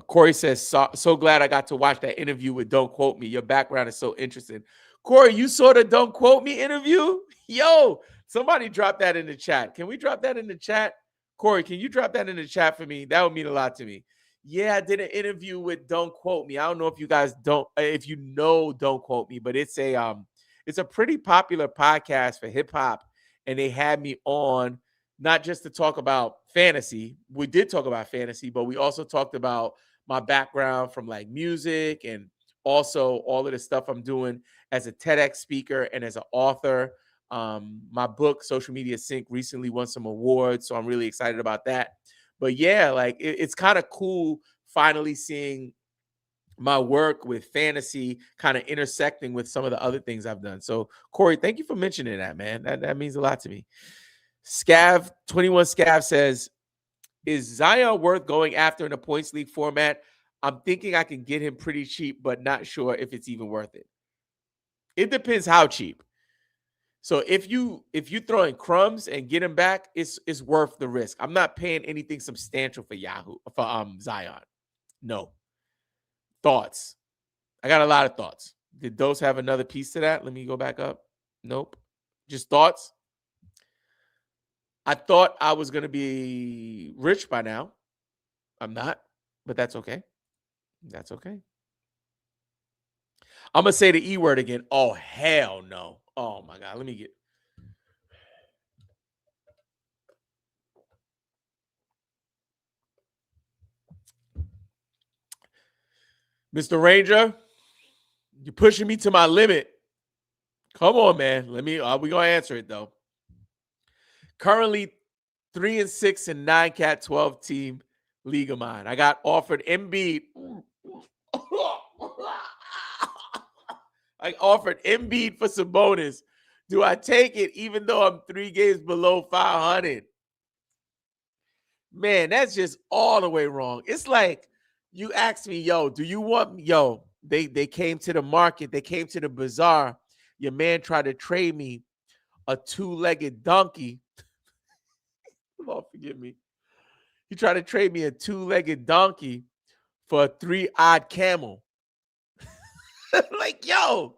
S1: Corey says, so glad I got to watch that interview with Don't Quote Me. Your background is so interesting. Corey, you saw the Don't Quote Me interview? Yo, somebody drop that in the chat. Can we drop that in the chat? Corey, can you drop that in the chat for me? That would mean a lot to me. Yeah, I did an interview with Don't Quote Me. I don't know if you guys if you know Don't Quote Me, but it's a pretty popular podcast for hip hop, and they had me on not just to talk about fantasy. We did talk about fantasy, but we also talked about my background from like music and also all of the stuff I'm doing as a TEDx speaker and as an author. My book, Social Media Sync, recently won some awards, so I'm really excited about that. But yeah, like it's kind of cool finally seeing my work with fantasy kind of intersecting with some of the other things I've done. So Corey, thank you for mentioning that, man. That means a lot to me. Scav says, is Zion worth going after in a points league format? I'm thinking I can get him pretty cheap, but not sure if it's even worth it. It depends how cheap. So if you throw in crumbs and get him back, it's worth the risk. I'm not paying anything substantial for Zion. No. Thoughts. I got a lot of thoughts. Did those have another piece to that? Let me go back up. Nope. Just thoughts. I thought I was going to be rich by now. I'm not, but that's okay. That's okay. I'm going to say the E word again. Oh, hell no. Oh, my God. Let me get. Mr. Ranger, you're pushing me to my limit. Come on, man. We going to answer it, though. Currently 3-6 in 9-cat 12 team league of mine. I got offered Embiid. I offered Embiid for Sabonis. Do I take it even though I'm 3 games below 500? Man, that's just all the way wrong. It's like you asked me, yo, do you want me? Yo, they came to the market. They came to the bazaar. Your man tried to trade me a 2-legged donkey. Lord, forgive me. He tried to trade me a 2-legged donkey for a 3-eyed camel. Like, yo,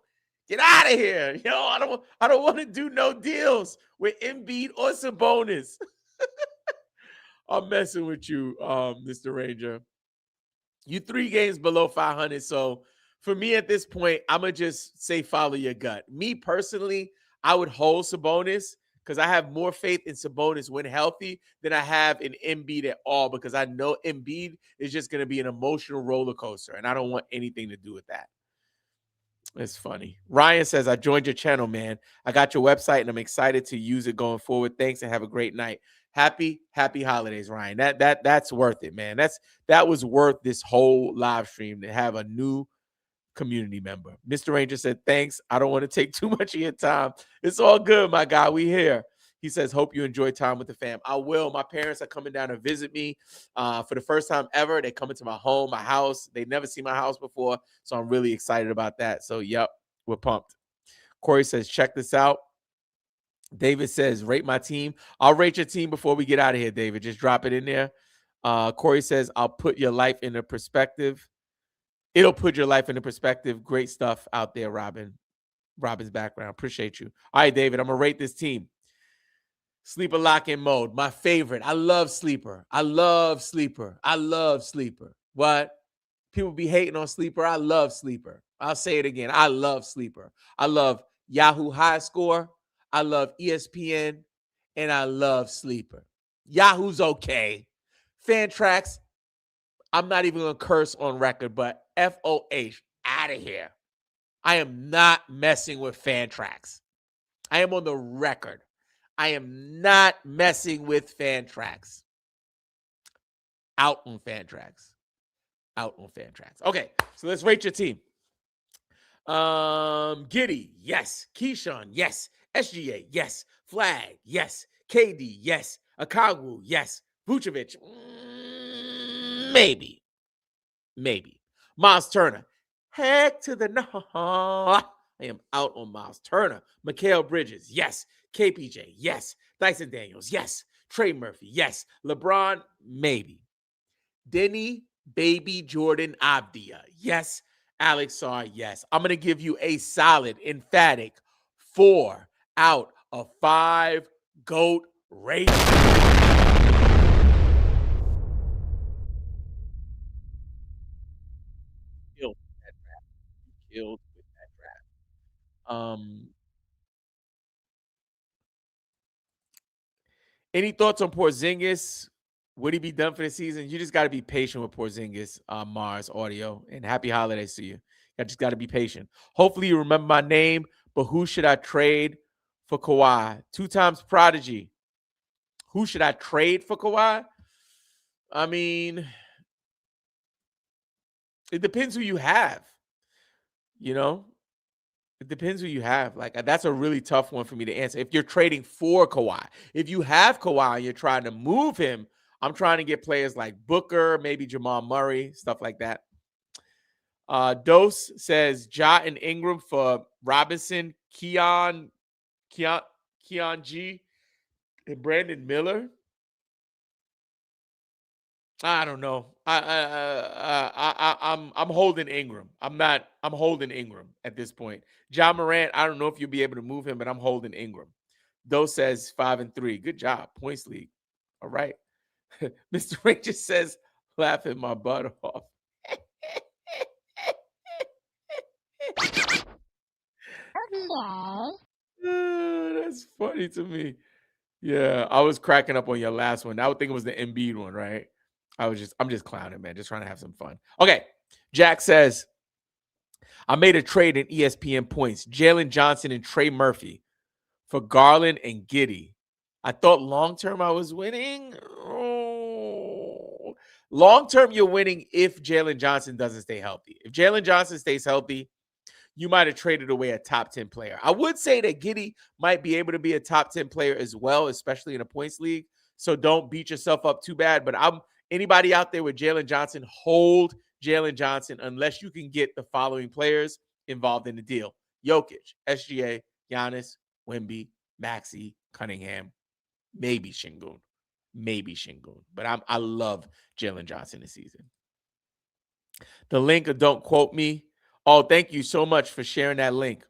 S1: get out of here. Yo, I don't want to do no deals with Embiid or Sabonis. I'm messing with you, Mr. Ranger. You 3 games below 500. So for me at this point, I'm going to just say follow your gut. Me personally, I would hold Sabonis because I have more faith in Sabonis when healthy than I have in Embiid at all, because I know Embiid is just going to be an emotional roller coaster, and I don't want anything to do with that. It's funny. Ryan says, I joined your channel, man. I got your website and I'm excited to use it going forward. Thanks and have a great night. Happy holidays, Ryan. That's worth it, man. That was worth this whole live stream to have a new community member. Mr. Ranger said, thanks. I don't want to take too much of your time. It's all good, my guy. We here. He says, hope you enjoy time with the fam. I will. My parents are coming down to visit me for the first time ever. They come into my home, my house. They never seen my house before, so I'm really excited about that. So, yep, we're pumped. Corey says, check this out. David says, rate my team. I'll rate your team before we get out of here, David. Just drop it in there. Corey says, I'll put your life into perspective. It'll put your life into perspective. Great stuff out there, Robin. Robin's background. Appreciate you. All right, David, I'm going to rate this team. Sleeper lock-in mode, my favorite. I love Sleeper. I love Sleeper. I love Sleeper. What? People be hating on Sleeper. I love Sleeper. I'll say it again. I love Sleeper. I love Yahoo High Score. I love ESPN. And I love Sleeper. Yahoo's okay. Fantrax, I'm not even going to curse on record, but FOH, out of here. I am not messing with Fantrax. I am on the record. I am not messing with Fantrax. Out on Fantrax. Out on Fantrax. Okay, so let's rate your team. Giddy, yes. Keyshawn, yes. SGA, yes. Flag, yes. KD, yes. Okongwu, yes. Vucevic, maybe. Miles Turner, heck to the no. I am out on Miles Turner. Mikal Bridges, yes. KPJ, yes. Dyson Daniels, yes. Trey Murphy, yes. LeBron, maybe. Denny Baby Jordan Avdia, yes. Alex Sarr, yes. I'm going to give you a solid, emphatic 4 out of 5 GOAT rating. Killed that draft. Killed with that draft. Any thoughts on Porzingis? Would he be done for the season? You just got to be patient with Porzingis, Mars Audio, and happy holidays to you. I just got to be patient. Hopefully you remember my name, but who should I trade for Kawhi? 2 times prodigy. Who should I trade for Kawhi? I mean, it depends who you have. You know, it depends who you have. Like, that's a really tough one for me to answer. If you're trading for Kawhi, if you have Kawhi and you're trying to move him, I'm trying to get players like Booker, maybe Jamal Murray, stuff like that. Dose says Ja and Ingram for Robinson, Keon G, and Brandon Miller. I don't know. I'm holding Ingram. I'm holding Ingram at this point. John Morant, I don't know if you'll be able to move him, but I'm holding Ingram. Dose says 5-3. Good job. Points league. All right. Mr. Ranger says, laughing my butt off. That's funny to me. Yeah, I was cracking up on your last one. I would think it was the Embiid one, right? I'm just clowning, man. Just trying to have some fun. Okay. Jack says, I made a trade in ESPN points. Jalen Johnson and Trey Murphy for Garland and Giddy. I thought long-term I was winning. Oh. Long-term, you're winning if Jalen Johnson doesn't stay healthy. If Jalen Johnson stays healthy, you might have traded away a top 10 player. I would say that Giddy might be able to be a top 10 player as well, especially in a points league. So don't beat yourself up too bad. But anybody out there with Jalen Johnson, hold Jalen Johnson unless you can get the following players involved in the deal. Jokic, SGA, Giannis, Wemby, Maxey, Cunningham, maybe Şengün. But I love Jalen Johnson this season. The link of Don't Quote Me. Oh, thank you so much for sharing that link.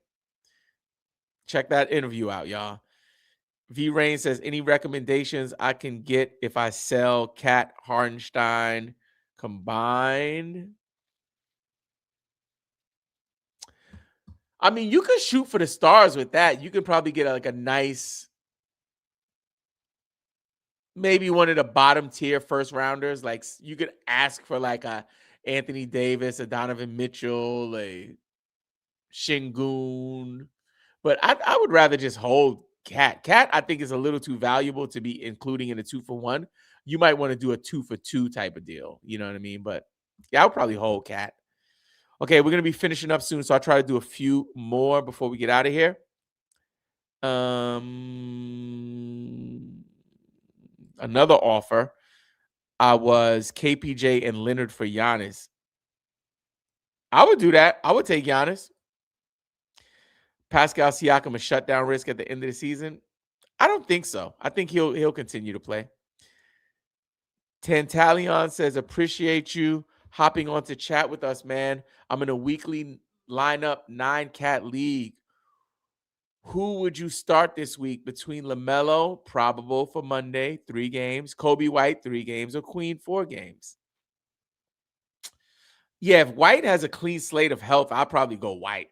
S1: Check that interview out, y'all. V Rain says, any recommendations I can get if I sell Cat Hardenstein combined? I mean, you could shoot for the stars with that. You could probably get like a nice maybe one of the bottom tier first rounders. Like you could ask for like a Anthony Davis, a Donovan Mitchell, a Shingun. But I would rather just hold Cat. Cat, I think, is a little too valuable to be including in a 2-for-1. You might want to do a 2-for-2 type of deal. You know what I mean? But yeah, I would probably hold Cat. Okay, we're gonna be finishing up soon, so I'll try to do a few more before we get out of here. Another offer. I was KPJ and Leonard for Giannis. I would do that. I would take Giannis. Pascal Siakam a shutdown risk at the end of the season. I don't think so. I think he'll continue to play. Tantalion says, appreciate you hopping on to chat with us, man. I'm in a weekly lineup 9-cat league. Who would you start this week between LaMelo, probable for Monday, 3 games, Kobe White, 3 games, or Queen, 4 games? Yeah, if White has a clean slate of health, I'll probably go White.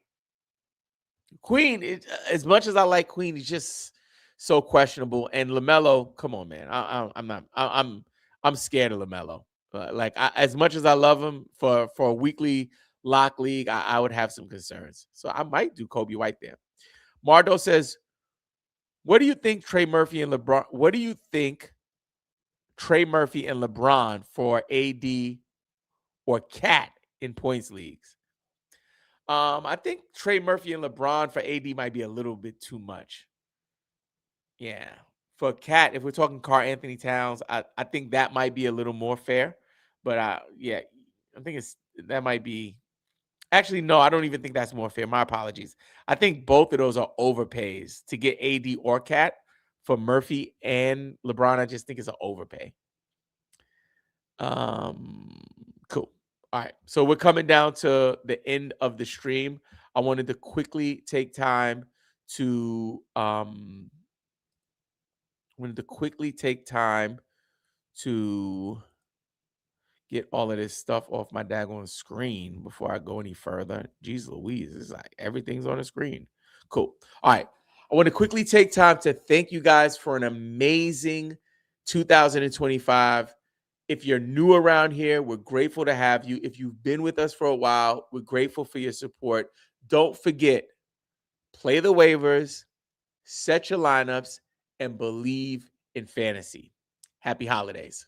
S1: Queen, as much as I like Queen, he's just so questionable. And LaMelo, come on, man. I'm scared of LaMelo. As much as I love him for a weekly lock league, I would have some concerns. So I might do Kobe White there. Mardo says, what do you think Trey Murphy and LeBron? What do you think Trey Murphy and LeBron for AD or Cat in points leagues? I think Trey Murphy and LeBron for AD might be a little bit too much. Yeah. For Cat, if we're talking Karl Anthony Towns, I think that might be a little more fair. But yeah, I think that might be. Actually, no, I don't even think that's more fair. My apologies. I think both of those are overpays to get AD or Cat for Murphy and LeBron. I just think it's an overpay. Cool. All right. So we're coming down to the end of the stream. I wanted to quickly take time to get all of this stuff off my daggone screen before I go any further. Jeez Louise, it's like everything's on the screen. Cool. All right. I want to quickly take time to thank you guys for an amazing 2025. If you're new around here, we're grateful to have you. If you've been with us for a while, we're grateful for your support. Don't forget, play the waivers, set your lineups, and believe in fantasy. Happy holidays.